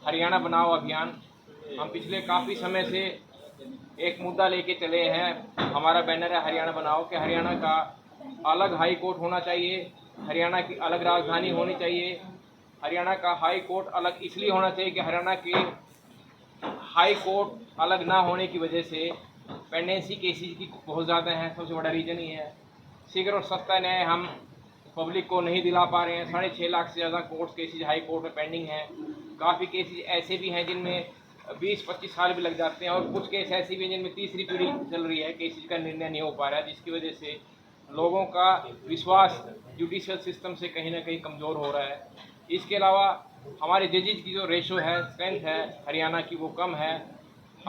हरियाणा बनाओ अभियान। हम पिछले काफ़ी समय से एक मुद्दा लेके चले हैं। हमारा बैनर है हरियाणा बनाओ, कि हरियाणा का अलग हाई कोर्ट होना चाहिए, हरियाणा की अलग राजधानी होनी चाहिए। हरियाणा का हाई कोर्ट अलग इसलिए होना चाहिए कि हरियाणा के हाई कोर्ट अलग ना होने की वजह से पेंडेंसी केसेज की बहुत ज़्यादा है। सबसे बड़ा रीज़न ही है। शीघ्र और सस्ता न्याय हम पब्लिक को नहीं दिला पा रहे हैं। 6.5 लाख से ज़्यादा कोर्ट केसेज हाई कोर्ट में पेंडिंग हैं। काफ़ी केसेज ऐसे भी हैं जिनमें 20-25 साल भी लग जाते हैं, और कुछ केस ऐसे भी हैं जिनमें तीसरी पीढ़ी चल रही है, केसेज का निर्णय नहीं हो पा रहा है, जिसकी वजह से लोगों का विश्वास जुडिशियल सिस्टम से कहीं ना कहीं कमज़ोर हो रहा है। इसके अलावा हमारे जजेज की जो रेशो है, स्ट्रेंथ है हरियाणा की, वो कम है।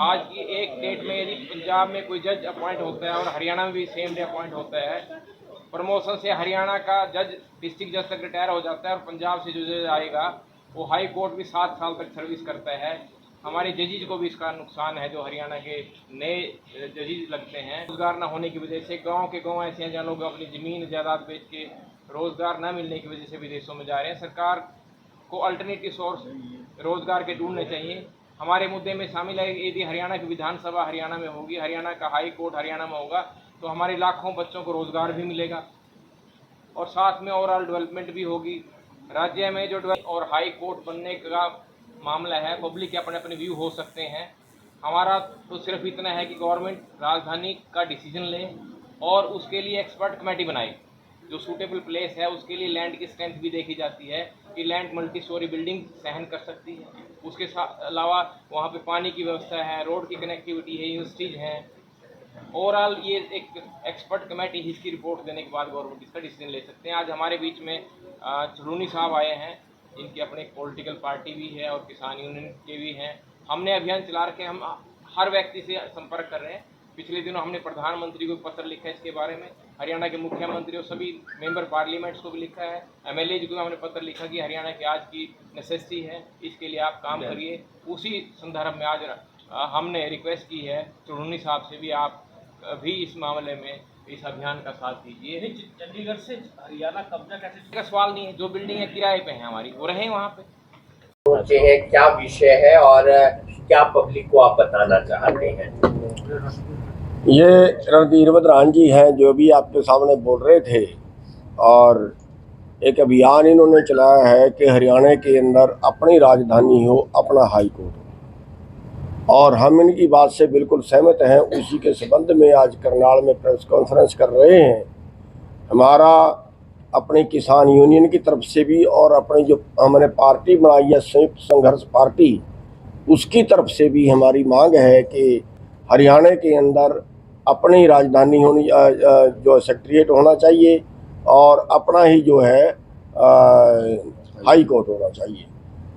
आज की एक डेट में यदि पंजाब में कोई जज अपॉइंट होता है और हरियाणा में भी सेम डे अपॉइंट होता है, प्रमोशन से हरियाणा का जज डिस्ट्रिक्ट जज तक रिटायर हो जाता है, और पंजाब से जो जज आएगा वो हाई कोर्ट भी 7 साल तक सर्विस करता है। हमारे जजेज को भी इसका नुकसान है, जो हरियाणा के नए जजेज लगते हैं। रोजगार न होने की वजह से गांव के गांव ऐसे हैं जहाँ लोग अपनी ज़मीन जायदाद बेच के रोज़गार न मिलने की वजह से विदेशों में जा रहे हैं। सरकार को अल्टरनेटिव सोर्स रोज़गार के ढूंढने चाहिए। हमारे मुद्दे में शामिल है, यदि हरियाणा की विधानसभा हरियाणा में होगी, हरियाणा का हाई कोर्ट हरियाणा में होगा, तो हमारे लाखों बच्चों को रोज़गार भी मिलेगा और साथ में ओवरऑल डेवलपमेंट भी होगी। राज्य में जो और हाई कोर्ट बनने का मामला है, पब्लिक के अपने अपने व्यू हो सकते हैं। हमारा तो सिर्फ इतना है कि गवर्नमेंट राजधानी का डिसीजन ले और उसके लिए एक्सपर्ट कमेटी बनाए। जो सूटेबल प्लेस है उसके लिए लैंड की स्ट्रेंथ भी देखी जाती है कि लैंड मल्टी स्टोरी बिल्डिंग सहन कर सकती है। उसके अलावा वहाँ पे पानी की व्यवस्था है, रोड की कनेक्टिविटी है, यूनिवर्सिटीज़ हैं। ओवरऑल ये एक एक्सपर्ट कमेटी इसकी रिपोर्ट देने के बाद गवर्नमेंट इसका डिसीजन ले सकते हैं। आज हमारे बीच में चुरूनी साहब आए हैं, इनकी अपनी पॉलिटिकल पार्टी भी है और किसान यूनियन के भी हैं। हमने अभियान चला रखे, हम हर व्यक्ति से संपर्क कर रहे हैं। पिछले दिनों हमने प्रधानमंत्री को पत्र लिखा है इसके बारे में, हरियाणा के मुख्यमंत्री और सभी मेंबर पार्लियामेंट्स को भी लिखा है, एमएलए को हमने पत्र लिखा कि हरियाणा की आज की नेसेसिटी है, इसके लिए आप काम करिए। उसी संदर्भ में आज हमने रिक्वेस्ट की है चुरूनी साहब से भी, आप भी इस मामले में इस अभियान का साथ दीजिए। चंडीगढ़ से हरियाणा कब्जा कैसे? का सवाल नहीं है, जो बिल्डिंग किराए पे है हमारी, वो रहे वहाँ पे। पहुंचे हैं, क्या विषय है और क्या पब्लिक को आप बताना चाहते हैं? ये रणधीर बद्रान जी हैं जो भी आपके सामने बोल रहे थे, और एक अभियान इन्होंने चलाया है कि हरियाणा के अंदर अपनी राजधानी हो, अपना हाई कोर्ट हो, और हम इनकी बात से बिल्कुल सहमत हैं। उसी के संबंध में आज करनाल में प्रेस कॉन्फ्रेंस कर रहे हैं। हमारा अपनी किसान यूनियन की तरफ से भी और अपनी जो हमने पार्टी बनाई है संयुक्त संघर्ष पार्टी, उसकी तरफ से भी हमारी मांग है कि हरियाणा के अंदर अपनी राजधानी होनी, जो सेक्रेटेरिएट होना चाहिए, और अपना ही जो है हाई कोर्ट होना चाहिए।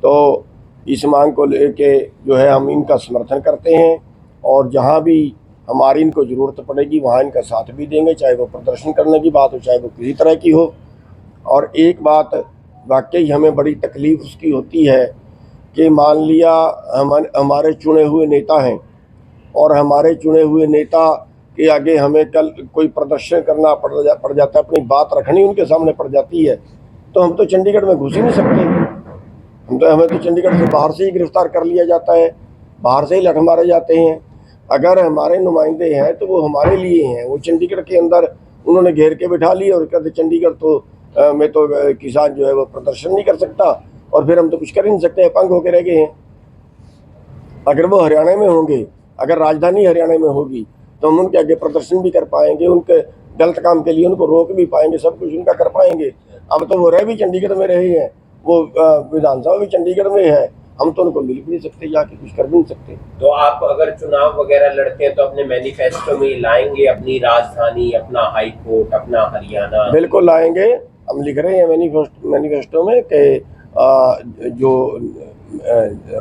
तो इस मांग को लेके जो है हम इनका समर्थन करते हैं, और जहाँ भी हमारी इनको ज़रूरत पड़ेगी वहाँ इनका साथ भी देंगे, चाहे वो प्रदर्शन करने की बात हो, चाहे वो किसी तरह की हो। और एक बात वाकई हमें बड़ी तकलीफ़ उसकी होती है कि मान लिया हमारे चुने हुए नेता हैं, और हमारे चुने हुए नेता के आगे हमें कल कोई प्रदर्शन करना पड़ जाता है, अपनी बात रखनी उनके सामने पड़ जाती है, तो हम तो चंडीगढ़ में घुस ही नहीं सकते। हमें तो चंडीगढ़ से बाहर से ही गिरफ्तार कर लिया जाता है, बाहर से ही लठ मारे जाते हैं। अगर हमारे नुमाइंदे हैं तो वो हमारे लिए हैं। वो चंडीगढ़ के अंदर उन्होंने घेर के बिठा लिया और कहते चंडीगढ़ तो में तो किसान जो है वो प्रदर्शन नहीं कर सकता, और फिर हम तो कुछ कर ही नहीं सकते, अपंग होकर रह गए हैं। अगर वो हरियाणा में होंगे, अगर राजधानी हरियाणा में होगी, तो हम उनके आगे प्रदर्शन भी कर पाएंगे, उनके गलत काम के लिए उनको रोक भी पाएंगे, सब कुछ उनका कर पाएंगे। अब तो वो रह भी चंडीगढ़ में रहे हैं, वो विधानसभा भी चंडीगढ़ में है, हम तो उनको मिल भी नहीं सकते, जाके कुछ कर भी नहीं सकते। तो आप अगर चुनाव वगैरह लड़ते हैं तो अपने मैनिफेस्टो में लाएंगे अपनी राजधानी, अपना हाई कोर्ट, अपना हरियाणा? बिल्कुल लाएंगे, हम लिख रहे हैं मैनिफेस्टो में कि जो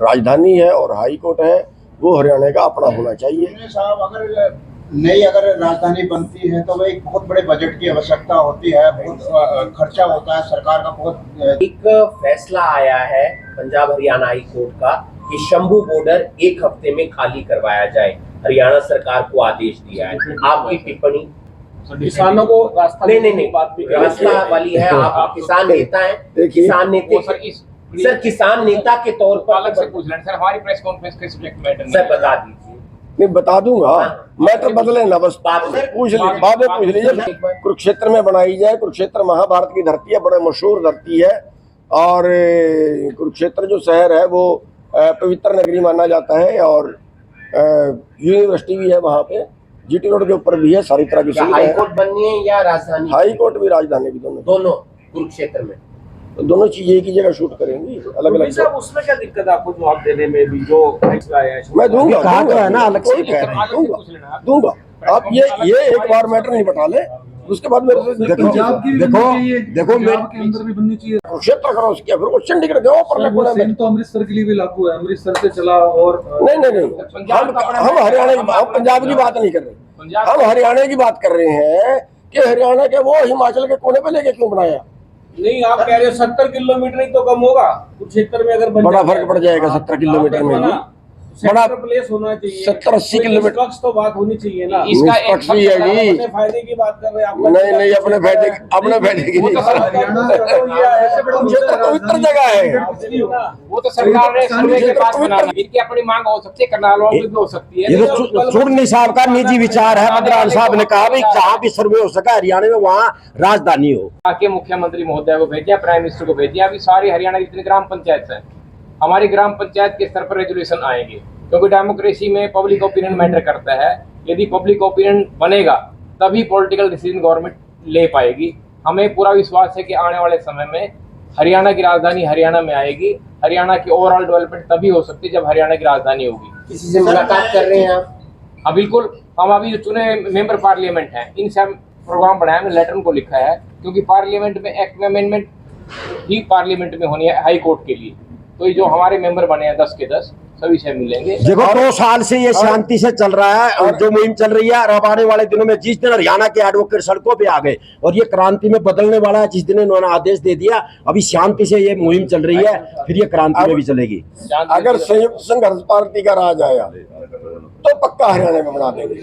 राजधानी है और हाई कोर्ट है वो हरियाणा का अपना होना चाहिए। साहब, अगर राजधानी बनती है तो एक बहुत बड़े बजट की आवश्यकता होती है, बहुत खर्चा होता है सरकार का। बहुत एक फैसला आया है पंजाब हरियाणा हाई कोर्ट का कि शंभू बॉर्डर 1 हफ्ते में खाली करवाया जाए, हरियाणा सरकार को आदेश दिया है। आपकी टिप्पणी? किसानों को रास्ता नहीं, बात भी रास्ता वाली है। आप किसान नेता हैं, किसान नेता सर किसान नेता के तौर पर अलग से पूछ लें सर, हमारी प्रेस कॉन्फ्रेंस के सब्जेक्ट मैटर सर बता दीजिए। नहीं बता दूंगा मैं तो बदले ना बस पूछ ली बाद में पूछ लीजिए। कुरुक्षेत्र में बनाई जाए। कुरुक्षेत्र महाभारत की धरती है, बड़े मशहूर धरती है और कुरुक्षेत्र जो शहर है वो पवित्र नगरी माना जाता है और यूनिवर्सिटी भी है वहाँ पे, जीटी रोड के ऊपर भी है, सारी तरह की सुविधा हाई है। कोर्ट बननी है या राजधानी? हाई कोर्ट भी राजधानी भी दोनों कुरुक्षेत्र में तो दोनों चीजें एक ही जगह शूट करेंगी अलग अलग। साहब उसमें क्या दिक्कत है आपको जवाब देने में भी जो फैसला आया है? मैं दूंगा कहा तो है ना, अलग से कोई कह रहे हैं, अलग से पूछ लेना आप। दूंगा। आप ये एक बार मैटर नहीं बता ले, उसके बाद मेरे से पंजाब की भी देखो बननी चाहिए, देखो पंजाब के अंदर भी बननी चाहिए। कुरुक्षेत्र करो उसकी, फिर वो चंडीगढ़ गए पर सर, वो सेम तो अमृतसर के लिए भी लागू है, अमृतसर से चला और नहीं हम हरियाणा की, हम पंजाब की बात नहीं कर रहे, हम हरियाणा की बात कर रहे हैं कि हरियाणा के वो हिमाचल के कोने पे लेके क्यों बनाया। नहीं, आप कह रहे हो 70 किलोमीटर ही तो कम होगा कुरुक्षेत्र में, अगर बन बड़ा जाता फर्क है। पड़ जाएगा 70 किलोमीटर में भी। बड़ा प्लेस होना चाहिए, 70-80 किलोमीटर निष्पक्ष तो बात होनी चाहिए ना। इसका एक निष्पक्ष भी है जी। अपने फायदे की बात कर रहे हैं आप। नहीं अपने फायदे की नहीं। कुरुक्षेत्र पवित्र जगह है। वो तो सरकार ने सर्वे के पास बनाना, इनकी अपनी मांग हो सकती है, करनाल वालों की भी हो सकती है। ये तो चूड़नी साहब का निजी विचार है। बद्रान साहब ने कहा भाई जहाँ भी सर्वे हो सका हरियाणा में वहाँ राजधानी हो। आके मुख्यमंत्री महोदय को भेजिए, प्राइम मिनिस्टर को भेजिए। अभी सारी हरियाणा की जितनी ग्राम पंचायत है, हमारी ग्राम पंचायत के स्तर पर रेजोल्यूशन आएंगे, क्योंकि डेमोक्रेसी में पब्लिक ओपिनियन मैटर करता है। यदि पब्लिक ओपिनियन बनेगा तभी पॉलिटिकल डिसीजन गवर्नमेंट ले पाएगी। हमें पूरा विश्वास है कि आने वाले समय में हरियाणा की राजधानी हरियाणा में आएगी। हरियाणा की ओवरऑल डेवलपमेंट तभी हो सकती है जब हरियाणा की राजधानी होगी। किसी से मुलाकात कर रहे हैं आप? हाँ बिल्कुल, हम अभी जो चुने मेंबर पार्लियामेंट हैं इनसे हम प्रोग्राम बनाया, हमने लेटर उनको लिखा है, क्योंकि पार्लियामेंट में एक्ट में अमेंडमेंट ही पार्लियामेंट में होनी है हाई कोर्ट के लिए। तो ये जो हमारे मेंबर बने हैं 10 के 10 सभी से मिलेंगे। देखो 2 साल से ये शांति से चल रहा है और जो मुहिम चल रही है, और अब आने वाले दिनों में जिस दिन हरियाणा के एडवोकेट सड़कों पे आ गए और ये क्रांति में बदलने वाला है, जिस दिन इन्होंने आदेश दे दिया, अभी शांति से ये मुहिम चल रही है, फिर ये क्रांति में भी चलेगी। अगर संयुक्त संघर्ष पार्टी का राज आया तो पक्का हरियाणा में बना देंगे।